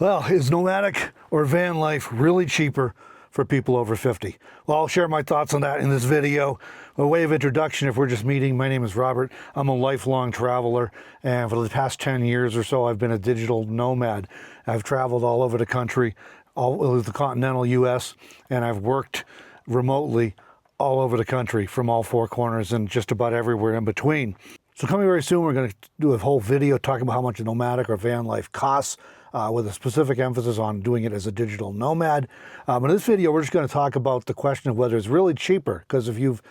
Well, is nomadic or van life really cheaper for people over 50? Well, I'll share my thoughts on that in this video. A way of introduction, if we're just meeting, my name is Robert. I'm a lifelong traveler, and for the past 10 years or so, I've been a digital nomad. I've traveled all over the country, all over the continental US, and I've worked remotely all over the country from all four corners and just about everywhere in between. So coming very soon, we're going to do a whole video talking about how much a nomadic or van life costs, with a specific emphasis on doing it as a digital nomad. In this video, we're just going to talk about the question of whether it's really cheaper, because if you've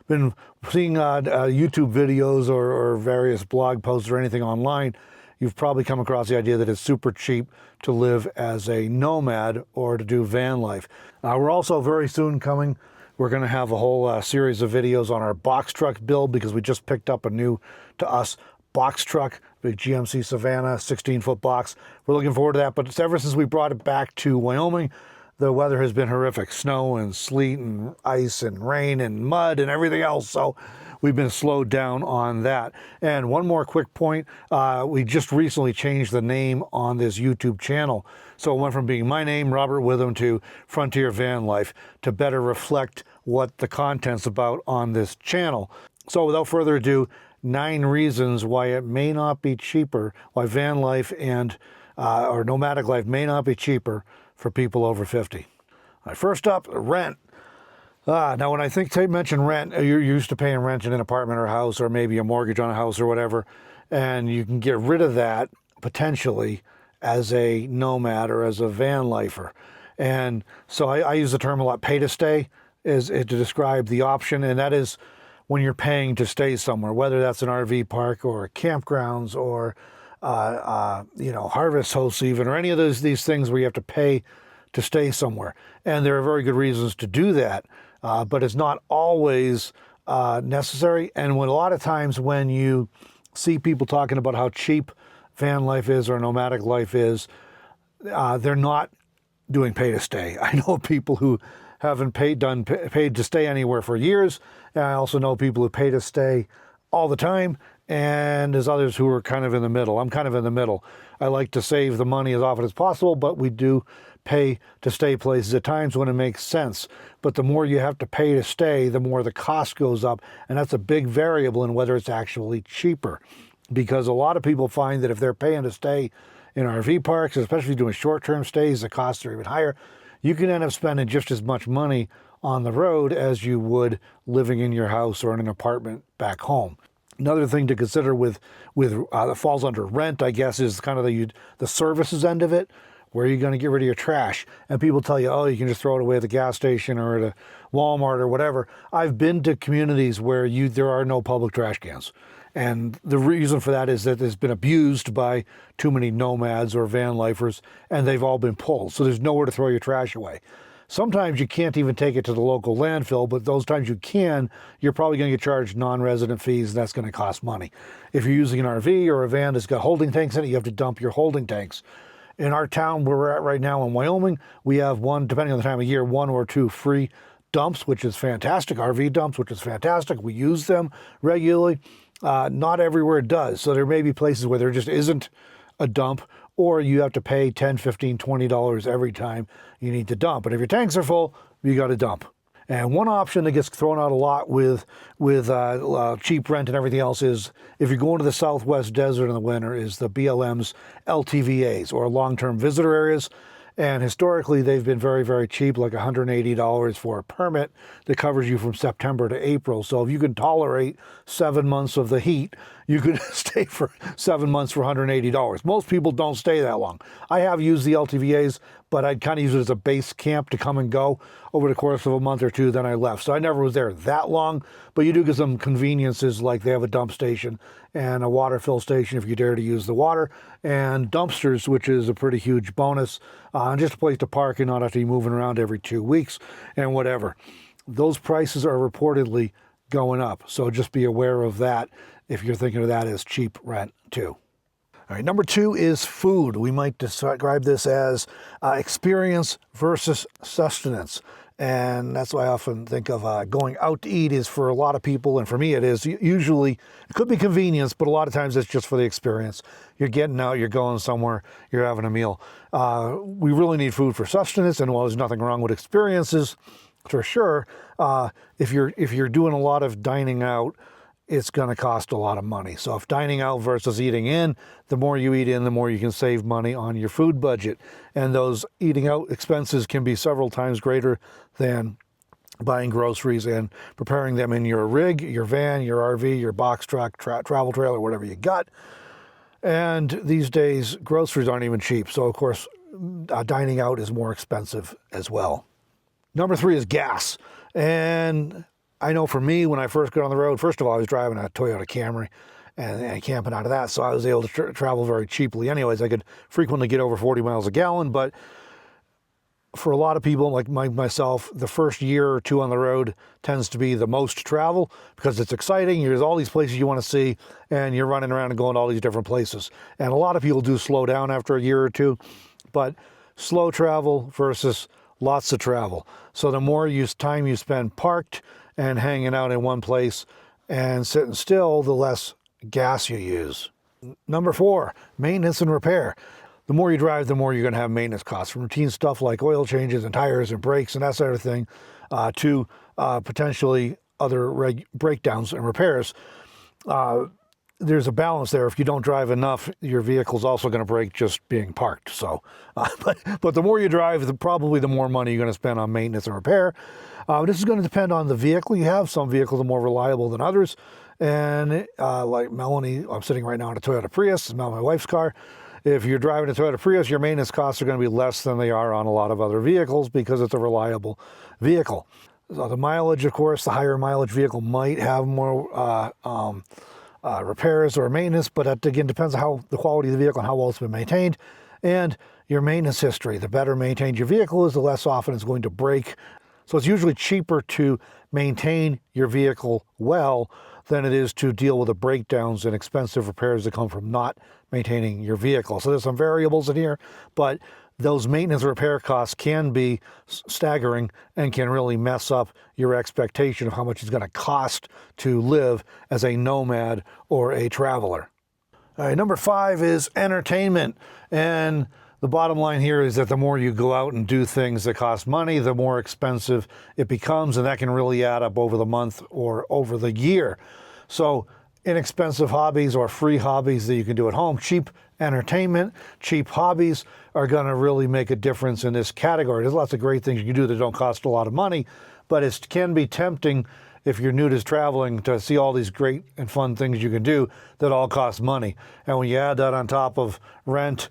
been seeing YouTube videos or various blog posts or anything online, you've probably come across the idea that it's super cheap to live as a nomad or to do van life. We're also very soon coming, we're going to have a whole series of videos on our box truck build, because we just picked up a new, to us, box truck, big GMC Savannah, 16-foot box. We're looking forward to that, but it's ever since we brought it back to Wyoming, the weather has been horrific. Snow and sleet and ice and rain and mud and everything else, so we've been slowed down on that. And one more quick point, we just recently changed the name on this YouTube channel. So it went from being my name, Robert Witham, to Frontier Van Life, to better reflect what the content's about on this channel. So without further ado, 9 reasons why it may not be cheaper, why van life and or nomadic life may not be cheaper for people over 50. All right, first up, rent. Now, when I mention rent, you're used to paying rent in an apartment or a house, or maybe a mortgage on a house or whatever, and you can get rid of that potentially as a nomad or as a van lifer. And so I use the term a lot, pay to stay, to describe the option, and that is when you're paying to stay somewhere, whether that's an RV park or campgrounds or harvest hosts even, or any of these things where you have to pay to stay somewhere. And there are very good reasons to do that, but it's not always necessary. And a lot of times when you see people talking about how cheap van life is or nomadic life is, they're not doing pay to stay. I know people who haven't paid to stay anywhere for years, and I also know people who pay to stay all the time, and there's others who are kind of in the middle. I'm kind of in the middle. I like to save the money as often as possible, but we do pay to stay places at times when it makes sense. But the more you have to pay to stay, the more the cost goes up, and that's a big variable in whether it's actually cheaper. Because a lot of people find that if they're paying to stay in RV parks, especially doing short-term stays, the costs are even higher. You can end up spending just as much money on the road as you would living in your house or in an apartment back home. Another thing to consider that falls under rent, I guess, is kind of the services end of it. Where are you going to get rid of your trash? And people tell you, oh, you can just throw it away at the gas station or at a Walmart or whatever. I've been to communities where there are no public trash cans. And the reason for that is that it's been abused by too many nomads or van lifers, and they've all been pulled. So there's nowhere to throw your trash away. Sometimes you can't even take it to the local landfill, but those times you can, you're probably going to get charged non-resident fees, and that's going to cost money. If you're using an RV or a van that's got holding tanks in it, you have to dump your holding tanks. In our town where we're at right now in Wyoming, we have one, depending on the time of year, 1 or 2 free dumps, which is fantastic, RV dumps, which is fantastic. We use them regularly. Not everywhere it does. So there may be places where there just isn't a dump, or you have to pay $10, $15, $20 every time you need to dump. But if your tanks are full, you got to dump. And one option that gets thrown out a lot with cheap rent and everything else is, if you're going to the Southwest Desert in the winter, is the BLM's LTVAs, or long-term visitor areas. And historically, they've been very, very cheap, like $180 for a permit that covers you from September to April. So if you can tolerate 7 months of the heat, you could stay for 7 months for $180. Most people don't stay that long. I have used the LTVAs, but I'd kind of use it as a base camp to come and go over the course of a month or two, then I left. So I never was there that long, but you do get some conveniences, like they have a dump station and a water fill station if you dare to use the water, and dumpsters, which is a pretty huge bonus, and just a place to park and not have to be moving around every 2 weeks and whatever. Those prices are reportedly going up, so just be aware of that if you're thinking of that as cheap rent too. All right, number 2 is food. We might describe this as experience versus sustenance. And that's why I often think of going out to eat is for a lot of people, and for me it is. Usually, it could be convenience, but a lot of times it's just for the experience. You're getting out, you're going somewhere, you're having a meal. We really need food for sustenance, and while there's nothing wrong with experiences, for sure, if you're doing a lot of dining out, it's going to cost a lot of money. So if dining out versus eating in, the more you eat in, the more you can save money on your food budget. And those eating out expenses can be several times greater than buying groceries and preparing them in your rig, your van, your RV, your box truck, travel trailer, whatever you got. And these days, groceries aren't even cheap. So, of course, dining out is more expensive as well. Number 3 is gas. And I know for me, when I first got on the road, first of all, I was driving a Toyota Camry and camping out of that, so I was able to travel very cheaply. Anyways, I could frequently get over 40 miles a gallon, but for a lot of people like myself, the first year or two on the road tends to be the most travel because it's exciting. There's all these places you want to see, and you're running around and going to all these different places. And a lot of people do slow down after a year or two, but slow travel versus lots of travel. So the more time you spend parked and hanging out in one place and sitting still, the less gas you use. Number 4, maintenance and repair. The more you drive, the more you're going to have maintenance costs, from routine stuff like oil changes and tires and brakes and that sort of thing, to potentially other breakdowns and repairs. There's a balance there. If you don't drive enough, your vehicle's also going to break just being parked. So, but the more you drive, probably the more money you're going to spend on maintenance and repair. This is going to depend on the vehicle you have. Some vehicles are more reliable than others. And like Melanie, I'm sitting right now in a Toyota Prius. It's my wife's car. If you're driving a Toyota Prius, your maintenance costs are going to be less than they are on a lot of other vehicles because it's a reliable vehicle. So the mileage, of course, the higher mileage vehicle might have more repairs or maintenance, but that again depends on how the quality of the vehicle and how well it's been maintained, and your maintenance history. The better maintained your vehicle is, the less often it's going to break. So it's usually cheaper to maintain your vehicle well than it is to deal with the breakdowns and expensive repairs that come from not maintaining your vehicle. So there's some variables in here, but those maintenance repair costs can be staggering and can really mess up your expectation of how much it's going to cost to live as a nomad or a traveler. All right, number 5 is entertainment. And the bottom line here is that the more you go out and do things that cost money, the more expensive it becomes, and that can really add up over the month or over the year. So inexpensive hobbies or free hobbies that you can do at home, cheap entertainment, cheap hobbies are going to really make a difference in this category. There's lots of great things you can do that don't cost a lot of money, but it can be tempting if you're new to traveling to see all these great and fun things you can do that all cost money. And when you add that on top of rent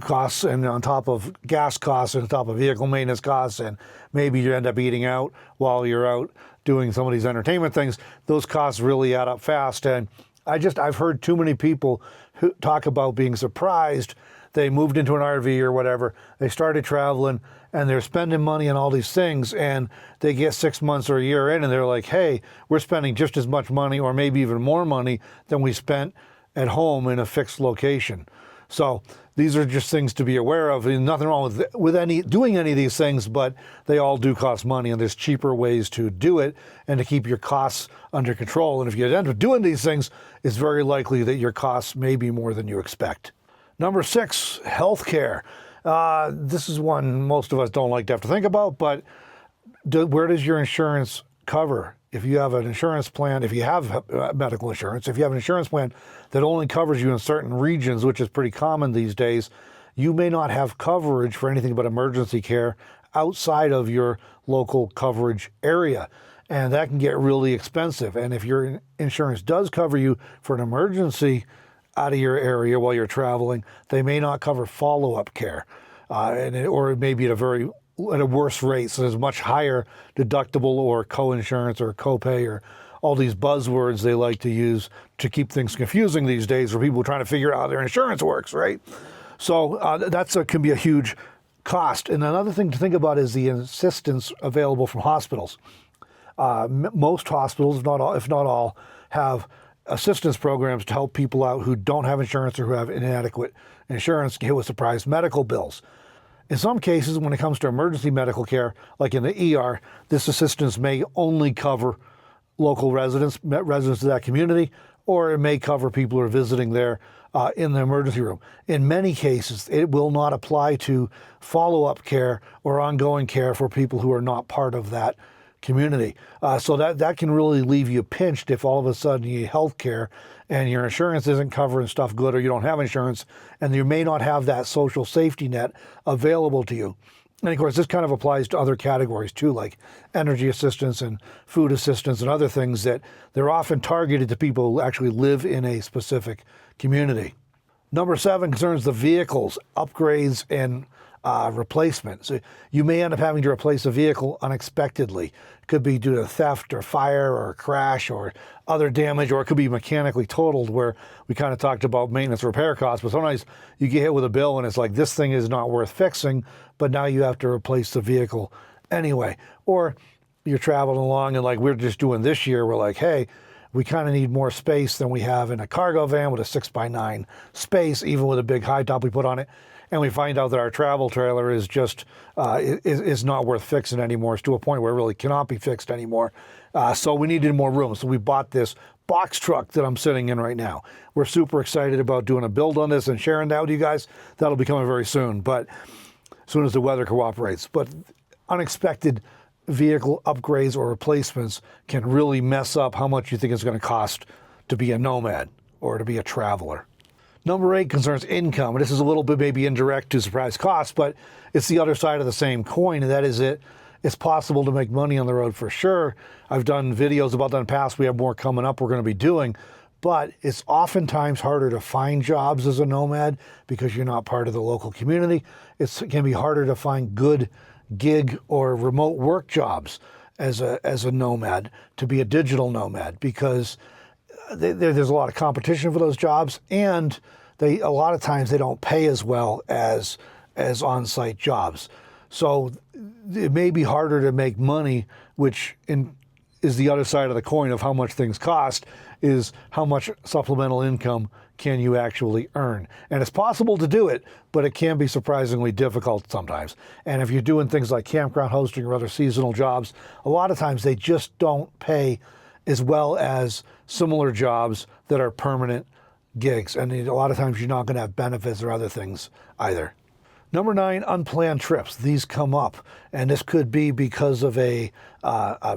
costs and on top of gas costs and on top of vehicle maintenance costs, and maybe you end up eating out while you're out doing some of these entertainment things, those costs really add up fast. And I've heard too many people who talk about being surprised. They moved into an RV or whatever, they started traveling, and they're spending money on all these things, and they get 6 months or a year in, and they're like, hey, we're spending just as much money or maybe even more money than we spent at home in a fixed location. So these are just things to be aware of. There's nothing wrong with doing any of these things, but they all do cost money, and there's cheaper ways to do it and to keep your costs under control. And if you end up doing these things, it's very likely that your costs may be more than you expect. Number 6, healthcare. This is one most of us don't like to have to think about, but where does your insurance cover? If you have an insurance plan, if you have medical insurance, if you have an insurance plan that only covers you in certain regions, which is pretty common these days, you may not have coverage for anything but emergency care outside of your local coverage area. And that can get really expensive. And if your insurance does cover you for an emergency out of your area while you're traveling, they may not cover follow-up care, or it may be at a worse rate. So there's much higher deductible or co-insurance or copay or all these buzzwords they like to use to keep things confusing these days for people trying to figure out how their insurance works, right? So can be a huge cost. And another thing to think about is the assistance available from hospitals. Most hospitals, if not all, have assistance programs to help people out who don't have insurance or who have inadequate insurance get with surprise medical bills. In some cases, when it comes to emergency medical care, like in the ER, this assistance may only cover local residents of that community, or it may cover people who are visiting there in the emergency room. In many cases, it will not apply to follow-up care or ongoing care for people who are not part of that community. So that can really leave you pinched if all of a sudden you need health care and your insurance isn't covering stuff good, or you don't have insurance, and you may not have that social safety net available to you. And of course, this kind of applies to other categories too, like energy assistance and food assistance and other things that they're often targeted to people who actually live in a specific community. Number 7 concerns the vehicles, upgrades, and replacement. So you may end up having to replace a vehicle unexpectedly. It could be due to theft or fire or crash or other damage, or it could be mechanically totaled, where we kind of talked about maintenance repair costs, but sometimes you get hit with a bill and it's like, this thing is not worth fixing, but now you have to replace the vehicle anyway. Or you're traveling along and like we're just doing this year, we're like, hey, we kind of need more space than we have in a cargo van with a 6x9 space, even with a big high top we put on it. And we find out that our travel trailer is just is not worth fixing anymore. It's to a point where it really cannot be fixed anymore. So we needed more room. So we bought this box truck that I'm sitting in right now. We're super excited about doing a build on this and sharing that with you guys. That'll be coming very soon, but as soon as the weather cooperates. But unexpected vehicle upgrades or replacements can really mess up how much you think it's going to cost to be a nomad or to be a traveler. Number 8 concerns income. And this is a little bit maybe indirect to surprise costs, but it's the other side of the same coin, and that is it's possible to make money on the road for sure. I've done videos about that in the past. We have more coming up we're going to be doing, but it's oftentimes harder to find jobs as a nomad because you're not part of the local community. It can be harder to find good gig or remote work jobs as a nomad, to be a digital nomad, because there's a lot of competition for those jobs, and a lot of times they don't pay as well as on-site jobs. So it may be harder to make money, which is the other side of the coin of how much things cost, is how much supplemental income can you actually earn. And it's possible to do it, but it can be surprisingly difficult sometimes. And if you're doing things like campground hosting or other seasonal jobs, a lot of times they just don't pay as well as similar jobs that are permanent gigs. And a lot of times you're not going to have benefits or other things either. Number 9, unplanned trips. These come up, and this could be because of a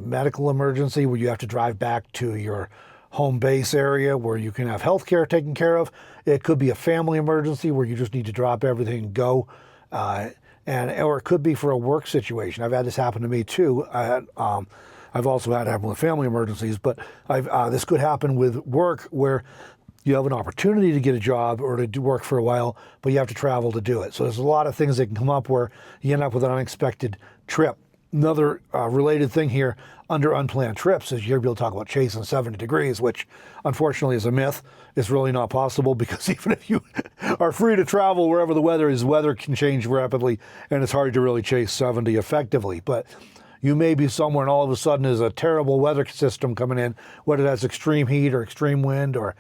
medical emergency where you have to drive back to your home base area where you can have health care taken care of. It could be a family emergency where you just need to drop everything and go. Or it could be for a work situation. I've had this happen to me too. I've also had it happen with family emergencies, but this could happen with work where you have an opportunity to get a job or to do work for a while, but you have to travel to do it. So there's a lot of things that can come up where you end up with an unexpected trip. Another related thing here under unplanned trips is you'll be able to talk about chasing 70 degrees, which unfortunately is a myth. It's really not possible, because even if you are free to travel wherever the weather is, weather can change rapidly, and it's hard to really chase 70 effectively. But you may be somewhere and all of a sudden there's a terrible weather system coming in, whether that's extreme heat or extreme wind or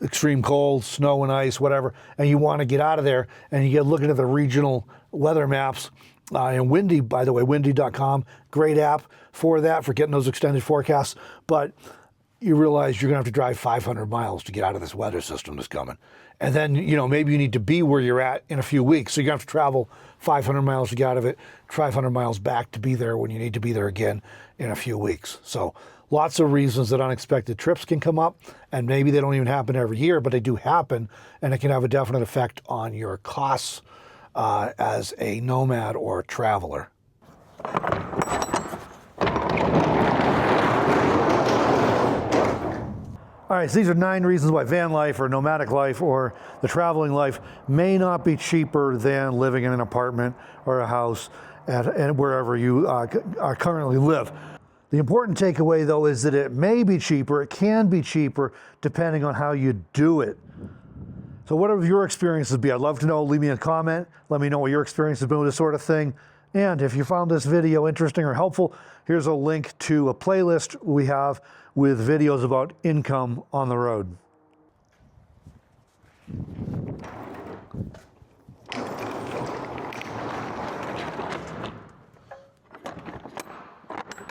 extreme cold, snow and ice, whatever, and you want to get out of there, and you get looking at the regional weather maps. And Windy, by the way, windy.com, great app for that, for getting those extended forecasts. But you realize you're going to have to drive 500 miles to get out of this weather system that's coming. And then, maybe you need to be where you're at in a few weeks. So you're going to have to travel 500 miles to get out of it, 500 miles back to be there when you need to be there again in a few weeks. So lots of reasons that unexpected trips can come up, and maybe they don't even happen every year, but they do happen, and it can have a definite effect on your costs as a nomad or traveler. All right, so these are 9 reasons why van life or nomadic life or the traveling life may not be cheaper than living in an apartment or a house and wherever you currently live. The important takeaway, though, is that it may be cheaper, it can be cheaper, depending on how you do it. So whatever your experiences be, I'd love to know. Leave me a comment. Let me know what your experience has been with this sort of thing. And if you found this video interesting or helpful, here's a link to a playlist we have with videos about income on the road.